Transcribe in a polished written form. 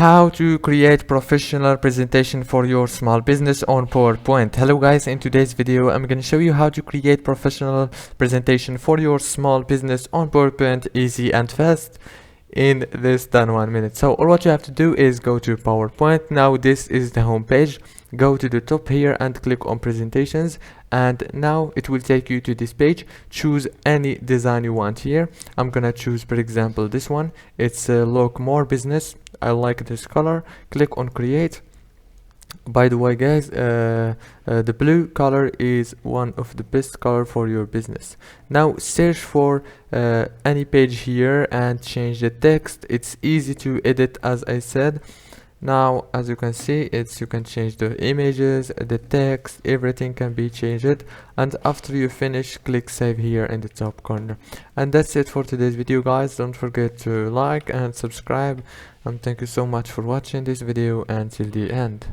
How to create professional presentation for your small business on PowerPoint. Hello guys, in today's video I'm going to show you how to create professional presentation for your small business on PowerPoint, easy and fast, in less than 1 minute. So all what you have to do is go to PowerPoint. Now this is the home page. Go to the top here and click on presentations, and now it will take you to this page. Choose any design you want here. I'm gonna choose, for example, this one. It's a Look More Business. I like this color. Click on create. By the way guys, the blue color is one of the best color for your business. Now search for any page here and change the text. It's easy to edit, as I said. Now as you can see, you can change the images, the text, everything can be changed. And after you finish, click save here in the top corner. And that's it for today's video guys. Don't forget to like and subscribe, and thank you so much for watching this video until the end.